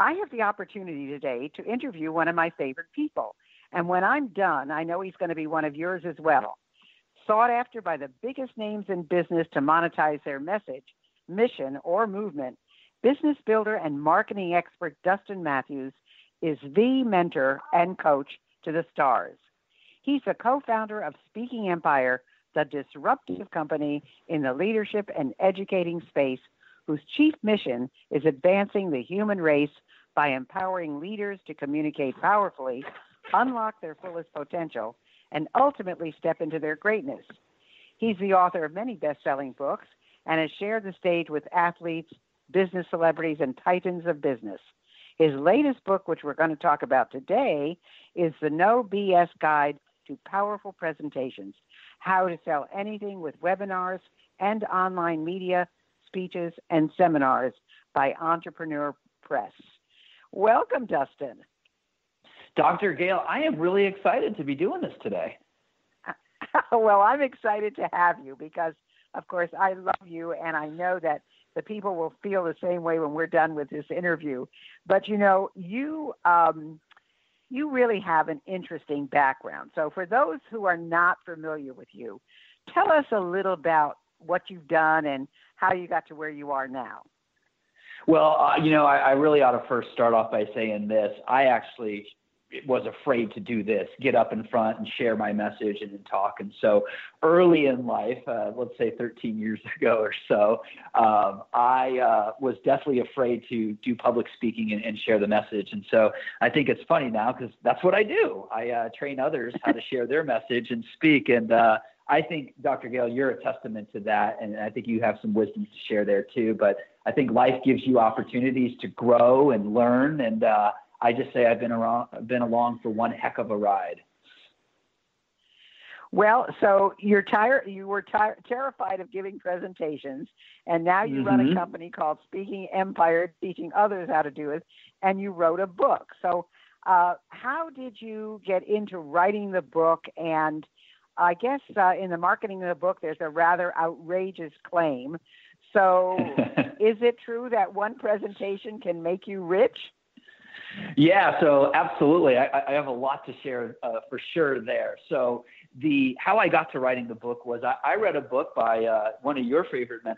I have the opportunity today to interview one of my favorite people. And when I'm done, I know he's going to be one of yours as well. Sought after by the biggest names in business to monetize their message, mission, or movement, business builder and marketing expert Dustin Matthews is the mentor and coach to the stars. He's the co-founder of Speaking Empire, the disruptive company in the leadership and educating space, whose chief mission is advancing the human race by empowering leaders to communicate powerfully, unlock their fullest potential, and ultimately step into their greatness. He's the author of many best-selling books and has shared the stage with athletes, business celebrities, and titans of business. His latest book, which we're going to talk about today, is The No BS Guide to Powerful Presentations, How to Sell Anything with Webinars and Online Media, Speeches, and Seminars by Entrepreneur Press. Welcome, Dustin. Dr. Gail, I am really excited to be doing this today. Well, I'm excited to have you because, of course, I love you, and I know that the people will feel the same way when we're done with this interview. But, you know, you really have an interesting background. So for those who are not familiar with you, tell us a little about what you've done and how you got to where you are now. Well, I really ought to first start off by saying this. I actually was afraid to do this, get up in front and share my message and then talk. And so early in life, let's say 13 years ago or so, I was definitely afraid to do public speaking and share the message. And so I think it's funny now because that's what I do. I train others how to share their message and speak. And I think, Dr. Gail, you're a testament to that. And I think you have some wisdom to share there too. But I think life gives you opportunities to grow and learn. And I just say I've been along for one heck of a ride. Well, so you were terrified of giving presentations, and now you run a company called Speaking Empire, teaching others how to do it, and you wrote a book. So how did you get into writing the book? And I guess in the marketing of the book, there's a rather outrageous claim. So is it true that one presentation can make you rich? Yeah, so absolutely. I have a lot to share for sure there. So how I got to writing the book was I read a book by one of your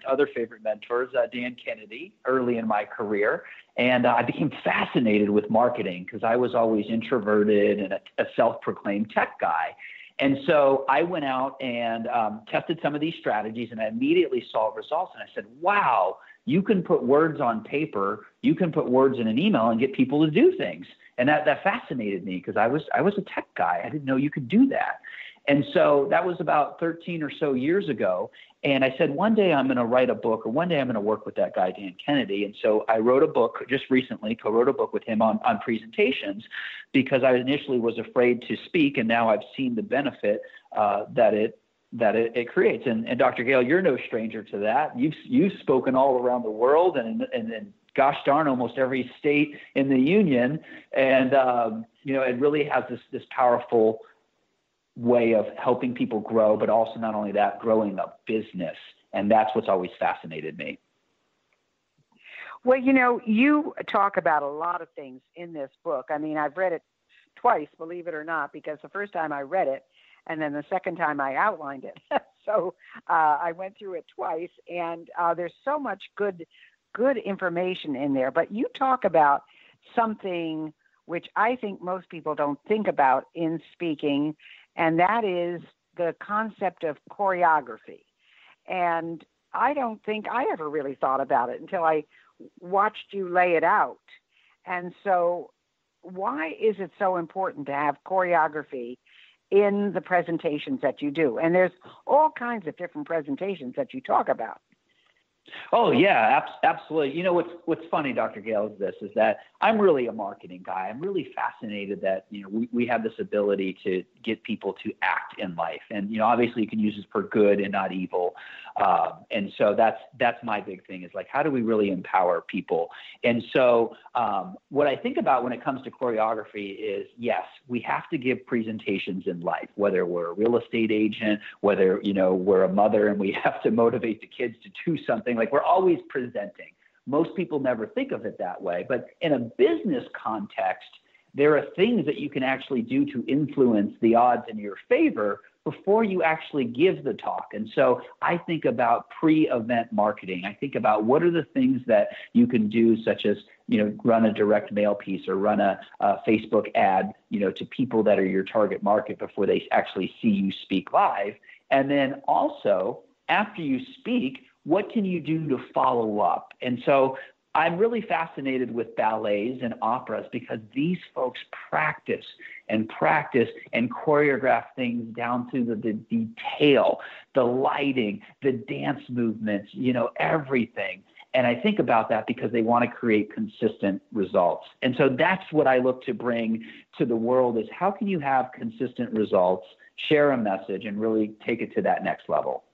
other favorite mentors, Dan Kennedy, early in my career. And I became fascinated with marketing because I was always introverted and a self-proclaimed tech guy. And so I went out and tested some of these strategies, and I immediately saw results. And I said, wow, you can put words on paper, you can put words in an email and get people to do things. And that fascinated me because I was a tech guy. I didn't know you could do that. And so that was about 13 or so years ago. And I said, one day I'm going to write a book, or one day I'm going to work with that guy, Dan Kennedy. And so I wrote a book just recently, co-wrote a book with him on presentations because I initially was afraid to speak. And now I've seen the benefit that it creates. And Dr. Gail, you're no stranger to that. You've spoken all around the world and gosh darn, almost every state in the union. And, it really has this powerful way of helping people grow, but also not only that, growing a business. And that's what's always fascinated me. Well, you talk about a lot of things in this book. I mean, I've read it twice, believe it or not, because the first time I read it, and then the second time I outlined it. So I went through it twice, and there's so much good information in there. But you talk about something which I think most people don't think about in speaking, and that is the concept of choreography. And I don't think I ever really thought about it until I watched you lay it out. And so why is it so important to have choreography in the presentations that you do? And there's all kinds of different presentations that you talk about. Oh, yeah, absolutely. What's funny, Dr. Gail, is that I'm really a marketing guy. I'm really fascinated that, we have this ability to get people to act in life. And, obviously you can use this for good and not evil. And so that's my big thing is like, how do we really empower people? And so what I think about when it comes to choreography is, yes, we have to give presentations in life, whether we're a real estate agent, whether, we're a mother and we have to motivate the kids to do something. Like we're always presenting. Most people never think of it that way. But in a business context, there are things that you can actually do to influence the odds in your favor before you actually give the talk. And so I think about pre-event marketing. I think about what are the things that you can do, such as, run a direct mail piece or run a Facebook ad, to people that are your target market before they actually see you speak live. And then also, after you speak, what can you do to follow up? And so I'm really fascinated with ballets and operas because these folks practice and choreograph things down to the detail, the lighting, the dance movements, everything. And I think about that because they want to create consistent results. And so that's what I look to bring to the world is how can you have consistent results, share a message, and really take it to that next level?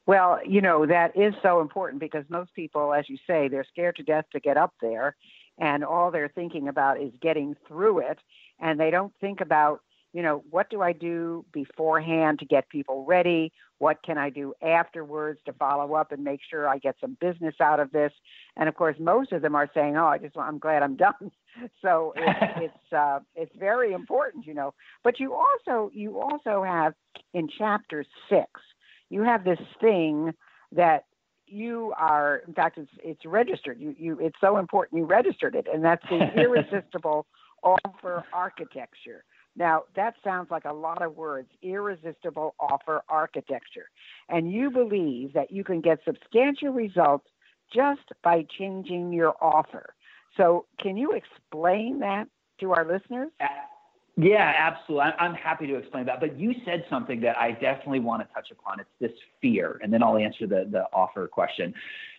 Well, that is so important because most people, as you say, they're scared to death to get up there, and all they're thinking about is getting through it, and they don't think about, what do I do beforehand to get people ready? What can I do afterwards to follow up and make sure I get some business out of this? And of course, most of them are saying, "Oh, I'm glad I'm done." So it's very important, But you also have in chapter 6. You have this thing that you are, in fact, it's registered. It's so important you registered it, and that's the irresistible offer architecture. Now, that sounds like a lot of words, irresistible offer architecture. And you believe that you can get substantial results just by changing your offer. So can you explain that to our listeners? Yeah, absolutely. I'm happy to explain that. But you said something that I definitely want to touch upon. It's this fear. And then I'll answer the offer question.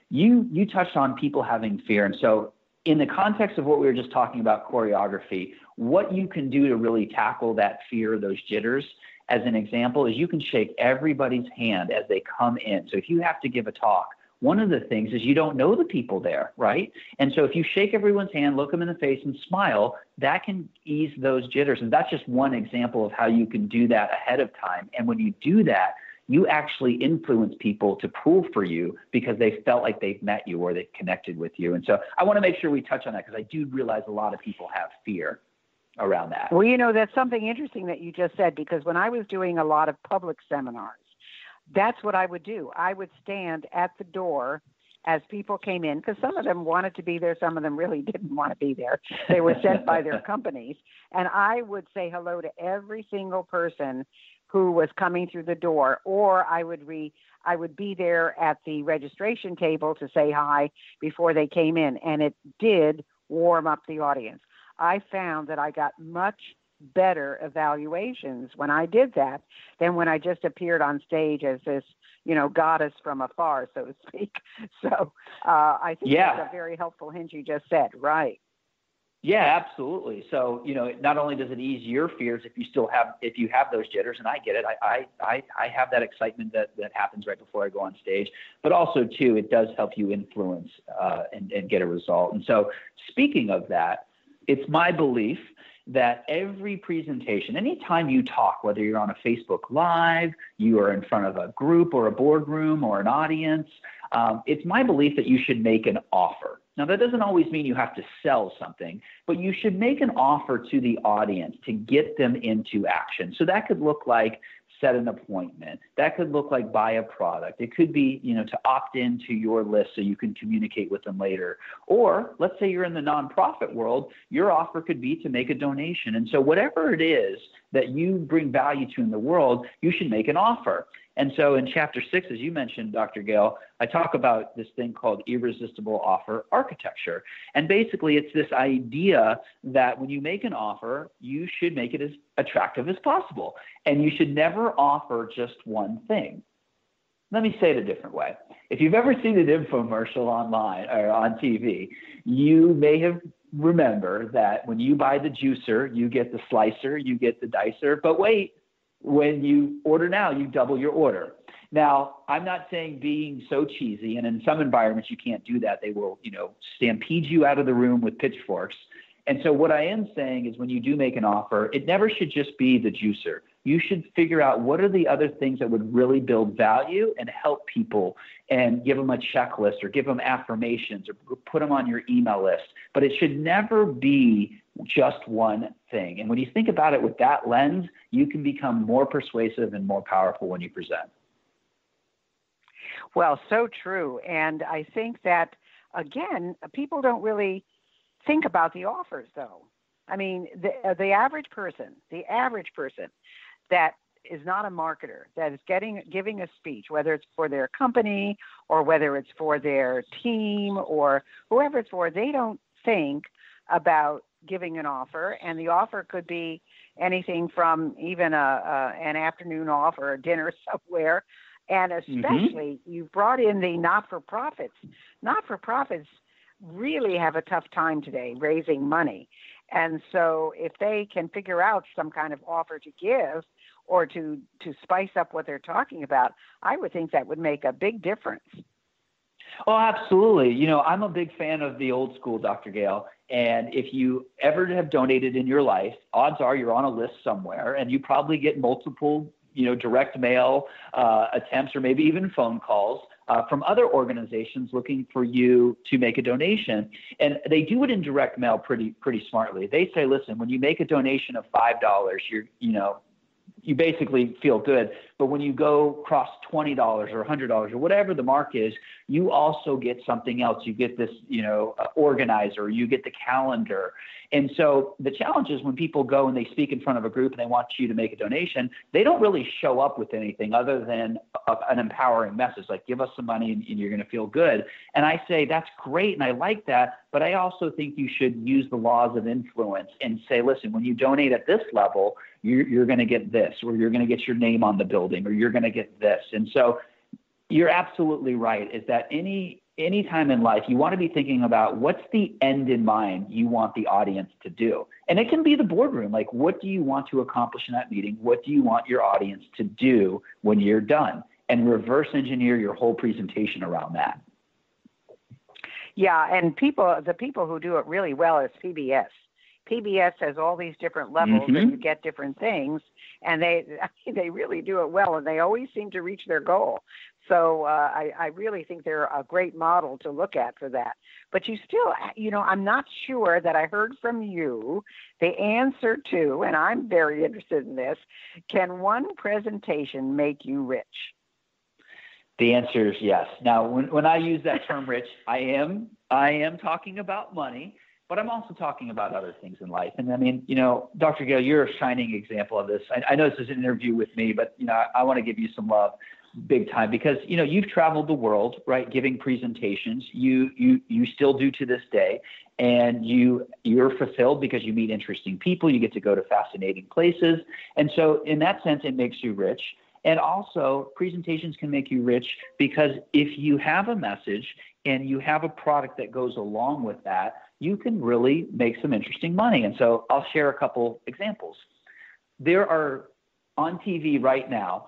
You touched on people having fear. And so in the context of what we were just talking about, choreography, what you can do to really tackle that fear, those jitters, as an example, is you can shake everybody's hand as they come in. So if you have to give a talk, one of the things is you don't know the people there, right? And so if you shake everyone's hand, look them in the face and smile, that can ease those jitters. And that's just one example of how you can do that ahead of time. And when you do that, you actually influence people to pull for you because they felt like they've met you or they've connected with you. And so I want to make sure we touch on that because I do realize a lot of people have fear around that. Well, that's something interesting that you just said, because when I was doing a lot of public seminars, that's what I would do. I would stand at the door as people came in, because some of them wanted to be there, some of them really didn't want to be there. They were sent by their companies. And I would say hello to every single person who was coming through the door, or I would be there at the registration table to say hi before they came in. And it did warm up the audience. I found that I got much better evaluations when I did that than when I just appeared on stage as this, goddess from afar, so to speak. So I think that's a very helpful hint you just said, right? Yeah, absolutely. So, not only does it ease your fears if you have those jitters, and I get it, I have that excitement that happens right before I go on stage, but also too, it does help you influence and get a result. And so speaking of that, it's my belief that every presentation, anytime you talk, whether you're on a Facebook Live, you are in front of a group or a boardroom or an audience, it's my belief that you should make an offer. Now, that doesn't always mean you have to sell something, but you should make an offer to the audience to get them into action. So that could look like set an appointment. That could look like buy a product. It could be, to opt into your list so you can communicate with them later. Or let's say you're in the nonprofit world, your offer could be to make a donation. And so whatever it is that you bring value to in the world, you should make an offer. And so in chapter 6, as you mentioned, Dr. Gale, I talk about this thing called irresistible offer architecture. And basically it's this idea that when you make an offer, you should make it as attractive as possible. And you should never offer just one thing. Let me say it a different way. If you've ever seen an infomercial online or on TV, you may have remember that when you buy the juicer, you get the slicer, you get the dicer, but wait, when you order now, you double your order. Now, I'm not saying being so cheesy, and in some environments you can't do that. They will, stampede you out of the room with pitchforks. And so what I am saying is when you do make an offer, it never should just be the juicer. you should figure out what are the other things that would really build value and help people, and give them a checklist or give them affirmations or put them on your email list. But it should never be just one thing. And when you think about it with that lens, you can become more persuasive and more powerful when you present. Well, so true. And I think that, again, people don't really think about the offers, though. I mean, the average person that is not a marketer, that is giving a speech, whether it's for their company or whether it's for their team or whoever it's for, they don't think about giving an offer. And the offer could be anything from even an afternoon off or a dinner somewhere. And especially you brought in the not-for-profits. Not-for-profits really have a tough time today raising money. And so if they can figure out some kind of offer to give or to spice up what they're talking about, I would think that would make a big difference. Oh, absolutely. You know, I'm a big fan of the old school, Dr. Gale. And if you ever have donated in your life, odds are you're on a list somewhere, and you probably get multiple, direct mail attempts or maybe even phone calls from other organizations looking for you to make a donation. And they do it in direct mail pretty smartly. They say, listen, when you make a donation of $5, you basically feel good. But when you go across $20 or $100 or whatever the mark is, you also get something else. You get this, organizer, you get the calendar. And so the challenge is when people go and they speak in front of a group and they want you to make a donation, they don't really show up with anything other than an empowering message, like give us some money and you're going to feel good. And I say, that's great. And I like that. But I also think you should use the laws of influence and say, listen, when you donate at this level, you're going to get this, or you're going to get your name on the building, or you're going to get this. And so you're absolutely right, is that any time in life, you want to be thinking about what's the end in mind you want the audience to do. And it can be the boardroom. Like, what do you want to accomplish in that meeting? What do you want your audience to do when you're done? And reverse engineer your whole presentation around that. Yeah, and the people who do it really well is PBS. PBS has all these different levels and you get different things, and they really do it well, and they always seem to reach their goal. So I really think they're a great model to look at for that. But you still, I'm not sure that I heard from you the answer to, and I'm very interested in this, can one presentation make you rich? The answer is yes. Now, when I use that term rich, I am talking about money, but I'm also talking about other things in life. And I mean, Dr. Gale, you're a shining example of this. I know this is an interview with me, but, I want to give you some love big time because, you've traveled the world, right, giving presentations. You still do to this day. And you're fulfilled because you meet interesting people. You get to go to fascinating places. And so in that sense, it makes you rich. And also, presentations can make you rich because if you have a message and you have a product that goes along with that, you can really make some interesting money. And so I'll share a couple examples. There are on TV right now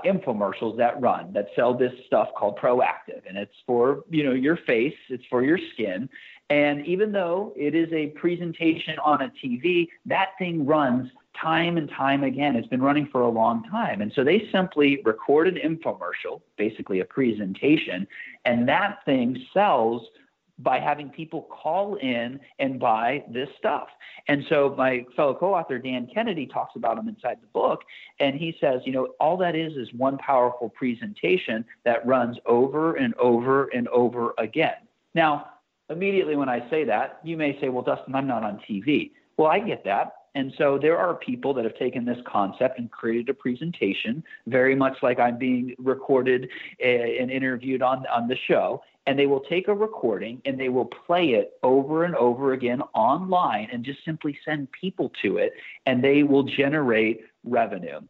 infomercials that sell this stuff called Proactive, and it's for your face, it's for your skin. And even though it is a presentation on a TV, that thing runs time and time again. It's been running for a long time. And so they simply record an infomercial, basically a presentation, and that thing sells by having people call in and buy this stuff. And so my fellow co-author, Dan Kennedy, talks about them inside the book. And he says, all that is one powerful presentation that runs over and over and over again. Now, immediately when I say that, you may say, well, Dustin, I'm not on TV. Well, I get that. And so there are people that have taken this concept and created a presentation, very much like I'm being recorded and interviewed on the show. And they will take a recording and they will play it over and over again online and just simply send people to it, and they will generate revenue.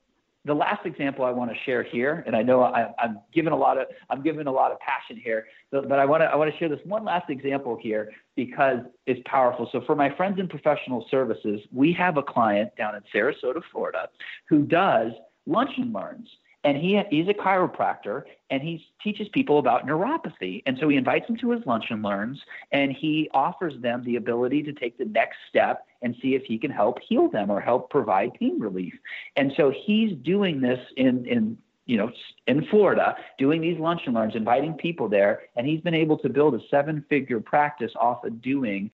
The last example I want to share here, and I know I'm giving a lot of passion here, but I want to share this one last example here because it's powerful. So for my friends in professional services, we have a client down in Sarasota, Florida, who does lunch and learns. And he's a chiropractor, and he teaches people about neuropathy. And so he invites them to his lunch and learns, and he offers them the ability to take the next step and see if he can help heal them or help provide pain relief. And so he's doing this in Florida, doing these lunch and learns, inviting people there. And he's been able to build a 7-figure practice off of doing